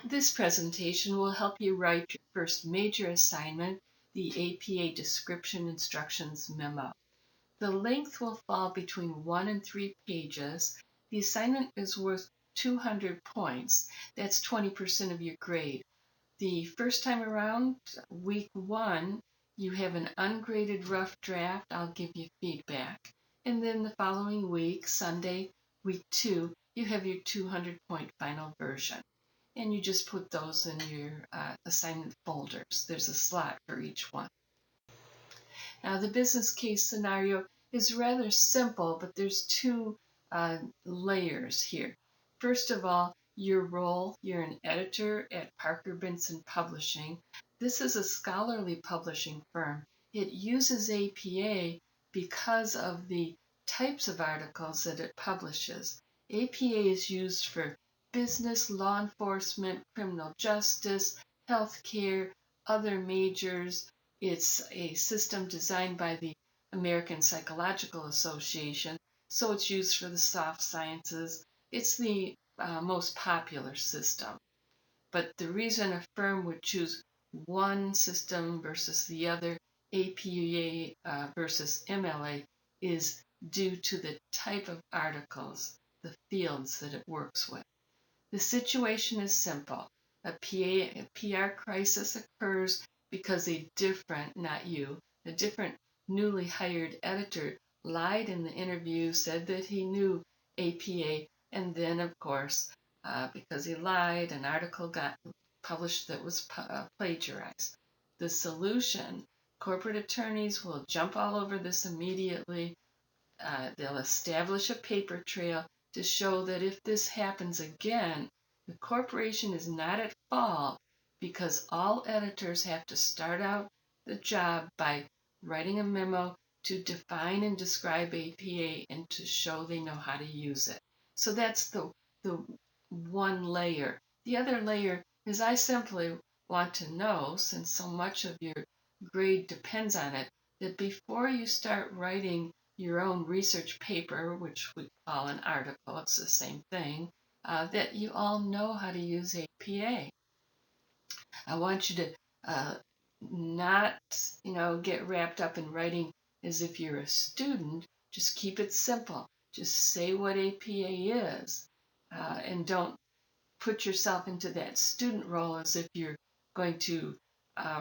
This presentation will help you write your first major assignment, the APA Description Instructions Memo. The length will fall between 1 and 3 pages. The assignment is worth 200 points. That's 20% of your grade. The first time around, week 1, you have an ungraded rough draft. I'll give you feedback. And then the following week, Sunday, week 2, you have your 200-point final version. And you just put those in your assignment folders. There's a slot for each one. Now, the business case scenario is rather simple, but there's two layers here. First of all, your role, you're an editor at Parker-Benson Publishing. This is a scholarly publishing firm. It uses APA because of the types of articles that it publishes. APA is used for business, law enforcement, criminal justice, healthcare, other majors. It's a system designed by the American Psychological Association, so it's used for the soft sciences. It's the most popular system. But the reason a firm would choose one system versus the other, APA versus MLA, is due to the type of articles, the fields that it works with. The situation is simple. A PR crisis occurs because a different, not you, a different newly hired editor lied in the interview, said that he knew APA, and then, of course, because he lied, an article got published that was plagiarized. The solution, corporate attorneys will jump all over this immediately. They'll establish a paper trail to show that if this happens again, the corporation is not at fault because all editors have to start out the job by writing a memo to define and describe APA and to show they know how to use it. So that's the one layer. The other layer is I simply want to know, since so much of your grade depends on it, that before you start writing your own research paper, which we call an article, it's the same thing, that you all know how to use APA. I want you to not, get wrapped up in writing as if you're a student. Just keep it simple. Just say what APA is, and don't put yourself into that student role as if you're going to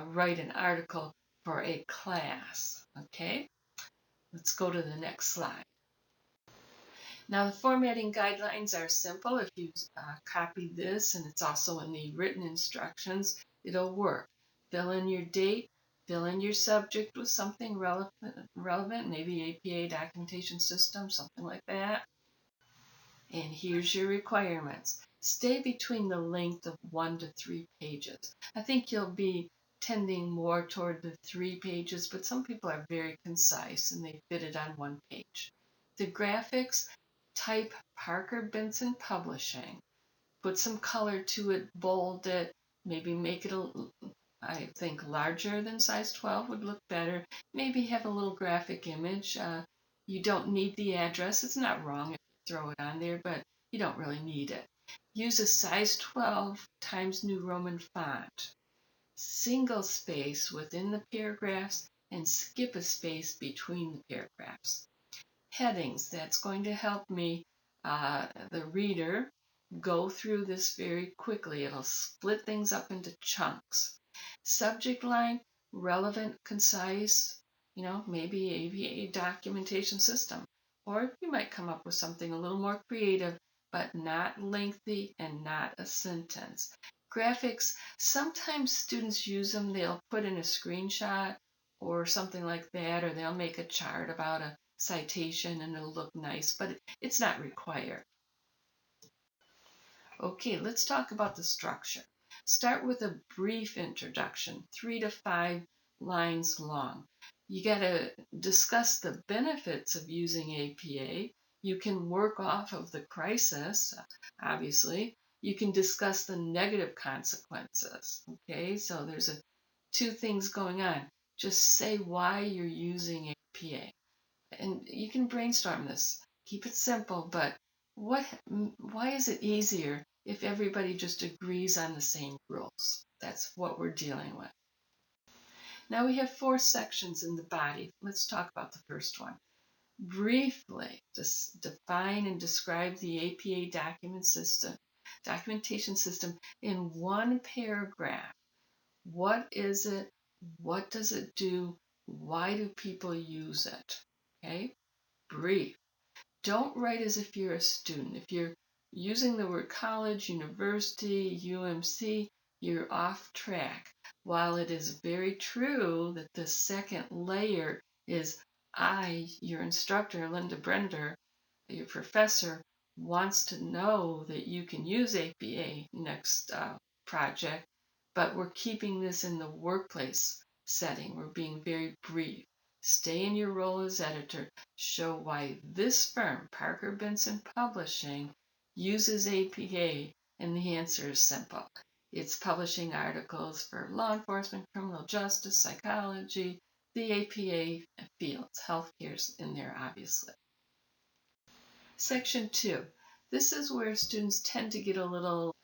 write an article for a class. Okay? Let's go to the next slide. Now, the formatting guidelines are simple. If you copy this, and it's also in the written instructions, it'll work. Fill in your date, fill in your subject with something relevant, maybe APA documentation system, something like that. And here's your requirements. Stay between the length of 1 to 3 pages. I think you'll be tending more toward the 3 pages, but some people are very concise and they fit it on 1 page. The graphics, type Parker-Benson Publishing. Put some color to it, bold it, maybe make it I think larger than size 12 would look better. Maybe have a little graphic image. You don't need the address. It's not wrong if you throw it on there, but you don't really need it. Use a size 12 Times New Roman font. Single space within the paragraphs and skip a space between the paragraphs. Headings, that's going to help me, the reader, go through this very quickly. It'll split things up into chunks. Subject line, relevant, concise, maybe APA documentation system. Or you might come up with something a little more creative, but not lengthy and not a sentence. Graphics, sometimes students use them. They'll put in a screenshot or something like that, or they'll make a chart about a citation and it'll look nice, but it's not required. Okay, let's talk about the structure. Start with a brief introduction, 3 to 5 lines long. You got to discuss the benefits of using APA. You can work off of the crisis, obviously. You can discuss the negative consequences. Okay, so there's two things going on. Just say why you're using APA. And you can brainstorm this. Keep it simple, but why is it easier if everybody just agrees on the same rules. That's what we're dealing with. Now we have 4 sections in the body. Let's talk about the first one. Briefly, just define and describe the APA documentation system in one paragraph. What is it? What does it do? Why do people use it? Okay, brief. Don't write as if you're a student. If you're using the word college, university, UMC, you're off track. While it is very true that the second layer is your instructor, Linda Brender, your professor, wants to know that you can use APA next project, but we're keeping this in the workplace setting. We're being very brief. Stay in your role as editor. Show why this firm, Parker-Benson Publishing, uses APA, and the answer is simple. It's publishing articles for law enforcement, criminal justice, psychology, the APA fields. Healthcare's in there, obviously. Section 2. This is where students tend to get a little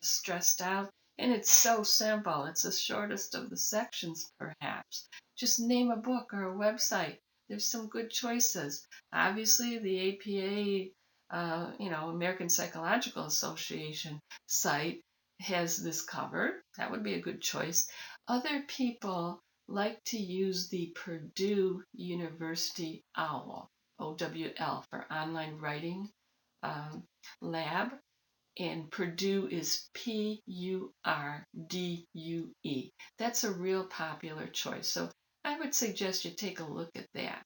stressed out, and it's so simple. It's the shortest of the sections, perhaps. Just name a book or a website. There's some good choices. Obviously, the APA, American Psychological Association site has this covered. That would be a good choice. Other people like to use the Purdue University OWL, OWL, for online writing lab, and Purdue is Purdue. That's a real popular choice. So I would suggest you take a look at that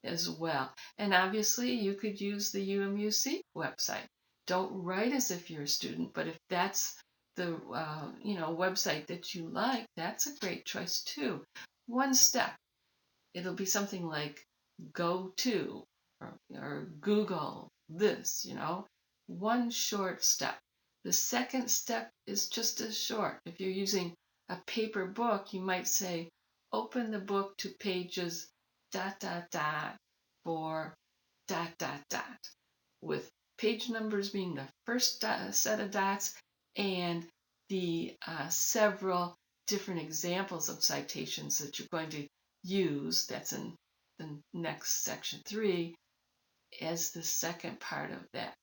as well. And obviously, you could use the UMUC website. Don't write as if you're a student, but if that's the website that you like, that's a great choice too. One step. It'll be something like go to or Google this, one short step. The second step is just as short. If you're using a paper book, you might say, open the book to pages ... for ... with page numbers being the first set of dots and the several different examples of citations that you're going to use. That's in the next section 3 as the second part of that.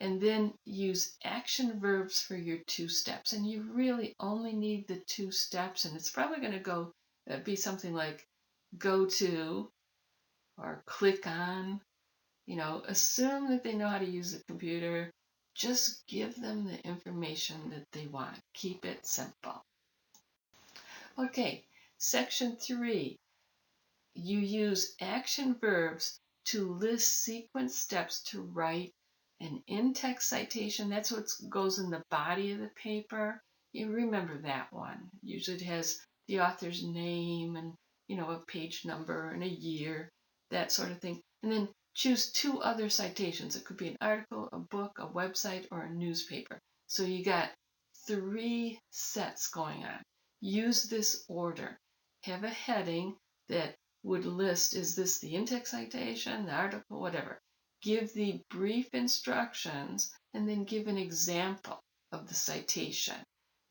And then use action verbs for your 2 steps. And you really only need the 2 steps, and it's probably going to be something like go to or click on. Assume that they know how to use the computer. Just give them the information that they want. Keep it simple. Okay, section 3. You use action verbs to list sequence steps to write an in-text citation. That's what goes in the body of the paper. You remember that one. Usually it has the author's name and, a page number and a year, that sort of thing. And then choose 2 other citations. It could be an article, a book, a website, or a newspaper. So you got 3 sets going on. Use this order. Have a heading that would list, is this the in-text citation, the article, whatever. Give the brief instructions and then give an example of the citation.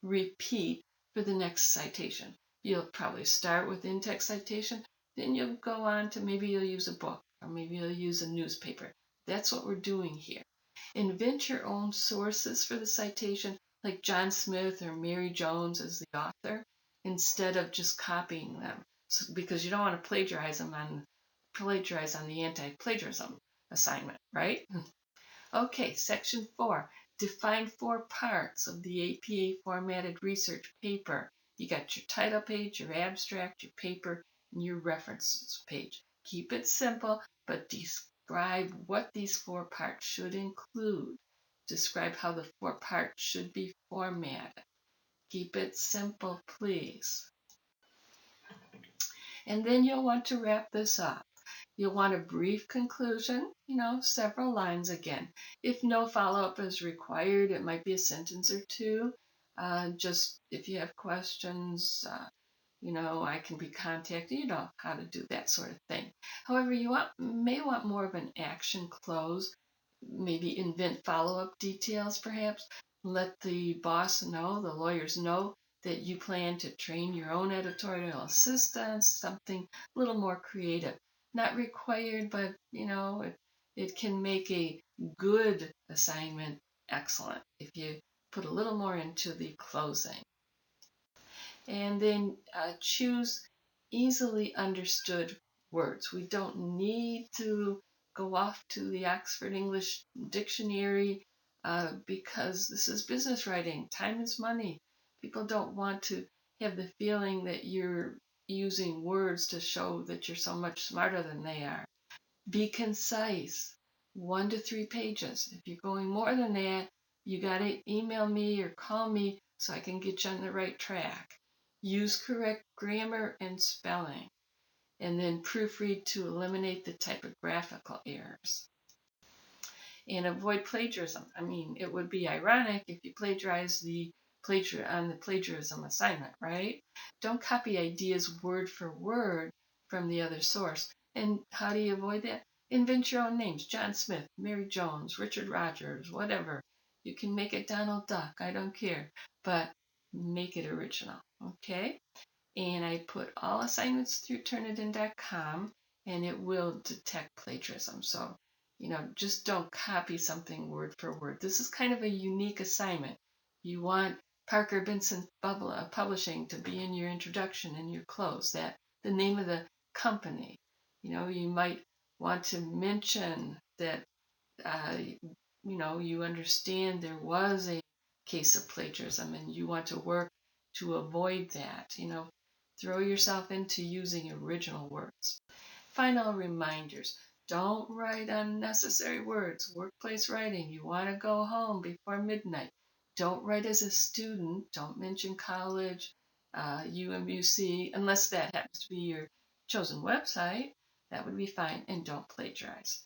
Repeat for the next citation. You'll probably start with in-text citation, then you'll go on to maybe you'll use a book or maybe you'll use a newspaper. That's what we're doing here. Invent your own sources for the citation, like John Smith or Mary Jones as the author, instead of just copying them. Because you don't want to plagiarize on the anti-plagiarism assignment, right? Okay, section 4. Define 4 parts of the APA formatted research paper. You got your title page, your abstract, your paper, and your references page. Keep it simple, but describe what these 4 parts should include. Describe how the 4 parts should be formatted. Keep it simple, please. And then you'll want to wrap this up. You'll want a brief conclusion, several lines again. If no follow-up is required, it might be a sentence or 2. Just if you have questions, I can be contacted. You know how to do that sort of thing. However, you may want more of an action close. maybe invent follow-up details perhaps. Let the boss know, the lawyers know, that you plan to train your own editorial assistants, something a little more creative. Not required, but it can make a good assignment excellent if you put a little more into the closing. And then choose easily understood words. We don't need to go off to the Oxford English Dictionary because this is business writing. Time is money. People don't want to have the feeling that you're using words to show that you're so much smarter than they are. Be concise, 1 to 3 pages. If you're going more than that, you got to email me or call me so I can get you on the right track. Use correct grammar and spelling, and then proofread to eliminate the typographical errors. And avoid plagiarism. I mean, it would be ironic if you plagiarize on the plagiarism assignment, right? Don't copy ideas word for word from the other source. And how do you avoid that? Invent your own names. John Smith, Mary Jones, Richard Rogers, whatever. You can make it Donald Duck, I don't care. But make it original, okay? And I put all assignments through Turnitin.com, and it will detect plagiarism. So, just don't copy something word for word. This is kind of a unique assignment. You want Parker-Benson Publishing to be in your introduction and your close, that the name of the company. You might want to mention that you understand there was a case of plagiarism and you want to work to avoid that. Throw yourself into using original words. Final reminders. Don't write unnecessary words. Workplace writing. You want to go home before midnight. Don't write as a student. Don't mention college, UMUC, unless that happens to be your chosen website. That would be fine. And don't plagiarize.